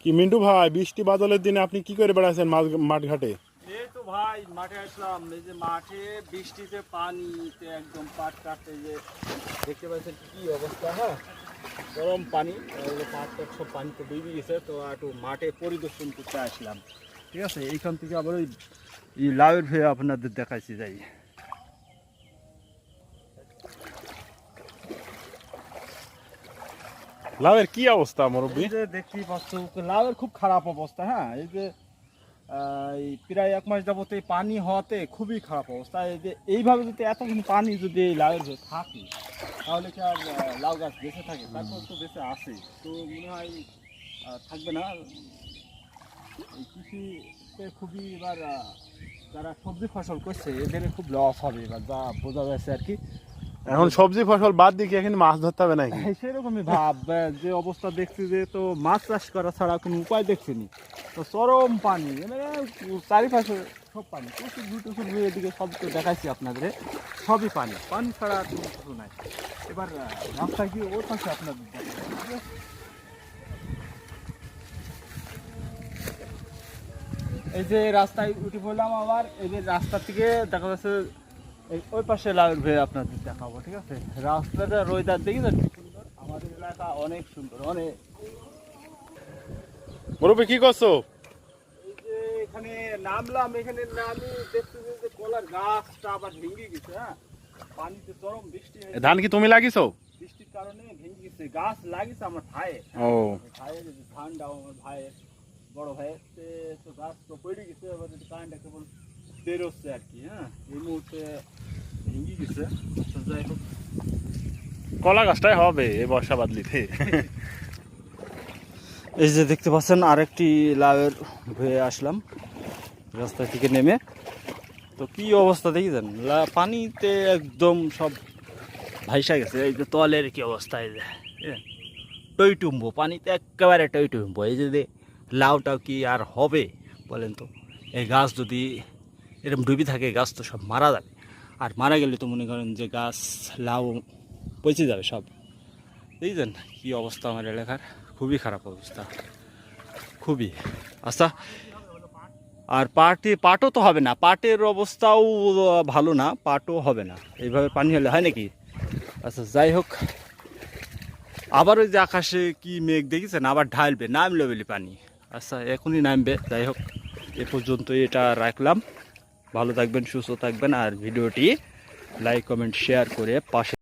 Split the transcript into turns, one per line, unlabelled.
কি মিন্টু ভাই, বৃষ্টি বাদলের দিনে আপনি কি করে বেড়াচ্ছেন মাঠ ঘাটে?
এই তো ভাই মাঠে আসলাম। এই যে মাঠে বৃষ্টিতে পানিতে একদম পাট কাটতে যে দেখতে পাচ্ছেন কি অবস্থা। হ্যাঁ, গরম পানি, পাটটা সব পানিতে ডুবে গেছে। তো একটু মাঠে পরিদর্শন করতে আসলাম। ঠিক আছে, এইখান থেকে আবার ওই লাউয়ের ভেয়ে আপনাদের দেখাচ্ছি যাই।
লাউয়ের কি অবস্থা মুরব্বী?
এই যে দেখতেই পাচ্ছ লাউয়ের খুব খারাপ অবস্থা। হ্যাঁ, এই যে এই প্রায় 1 মাস যাবতে পানি হওয়াতে খুবই খারাপ অবস্থা। এই যে এইভাবে যদি এতক্ষণ পানি যদি এই লাউয়ের ভেতর থাকে তাহলে কি আর লাউ গাছ বেঁচে থাকে? তারপর তো বেঁচে আসে, তো মনে হয় থাকবে না। এই কৃষিতে খুবই এবার যারা সবজি ফসল করছে এদের খুব লস হবে এবার, যা বোঝা যাচ্ছে আর কি।
এখন সবজি ফসল বাদ দিয়ে কি এখন মাছ ধরতে হবে নাকি?
সেরকমই ভাব। যে অবস্থা দেখছি যে তো মাছ চাষ করা ছাড়া কোনো উপায় দেখছি নি। তো চরম পানি, মানে চারিপাশে সব পানি, প্রচুর টুসুর এদিকে সব তো দেখাচ্ছি আপনাদের, সবই পানি, পানি ছাড়া আর কোনো কিছু নাই। এবার রাস্তা গিয়ে ওর পাশে আপনাদের দেখাচ্ছি, ঠিক আছে? এই যে রাস্তায় উঠে পড়লাম, আবার এই যে রাস্তা থেকে দেখা যাচ্ছে ওই পাশে লাউয়ের ভেয়ে আপনাদের দেখাবো। ঠিক আছে, রাস্তাটা রোদার দেখি না, সুন্দর। আমাদের এলাকা অনেক সুন্দর, অনেক।
মুরব্বী কি করছো?
এই যে এখানে নামলাম, এখানে নামি দেখছি যে কলার গাছটা আবার ভেঙে গেছে। হ্যাঁ, পানিতে চরম বৃষ্টি হয়েছে।
ধান কি তুমি লাগিয়েছো?
বৃষ্টির কারণে ভেঙে গেছে। গাছ লাগিয়েছে আমার ভাইয়ে।
ও,
ভাইয়ের ধানটাও আমার ভাইয়ের, বড় ভাইয়ের। তো গাছ তো পড়ে গেছে, এবার কারেন্টটা কেবল বেরোচ্ছে আর কি। হ্যাঁ, এই মুহূর্তে ভেঙে গেছে। তো যাই হোক,
কলা গাছটাই হবে এই বর্ষা বাদলিতে।
এই যে দেখতে পাচ্ছেন আরেকটি লাউয়ের ভেয়ে আসলাম রাস্তা থেকে নেমে। তো কি অবস্থা দেখেছেন, পানিতে একদম সব ভাইসা গেছে। এই যে তলের কি অবস্থা, এই যে টইটুম্বো, পানিতে একেবারে টইটুম্বো। এই যে লাউটাও কি আর হবে বলেন তো? এই গাছ যদি এরকম ডুবি থাকে, গাছ তো সব মারা যাবে। আর মারা গেলে তো মনে করেন যে গাছ লাউ পচে যাবে সব। দেখছেন কি অবস্থা আমার এলাকার, খুবই খারাপ অবস্থা, খুবই। আচ্ছা, আর পাটও তো হবে না, পাটের অবস্থাও ভালো না, পাটও হবে না এইভাবে পানি হলে, হয় নাকি? আচ্ছা, যাই হোক, আবার ওই যে আকাশে কি মেঘ দেখেছেন, আবার ঢালবে, নামলো বলি পানি। আচ্ছা, এখনই নামবে। যাই হোক, এ পর্যন্ত এটা রাখলাম। ভালো থাকবেন, সুস্থ থাকবেন, আর ভিডিওটি লাইক কমেন্ট শেয়ার করে পাশে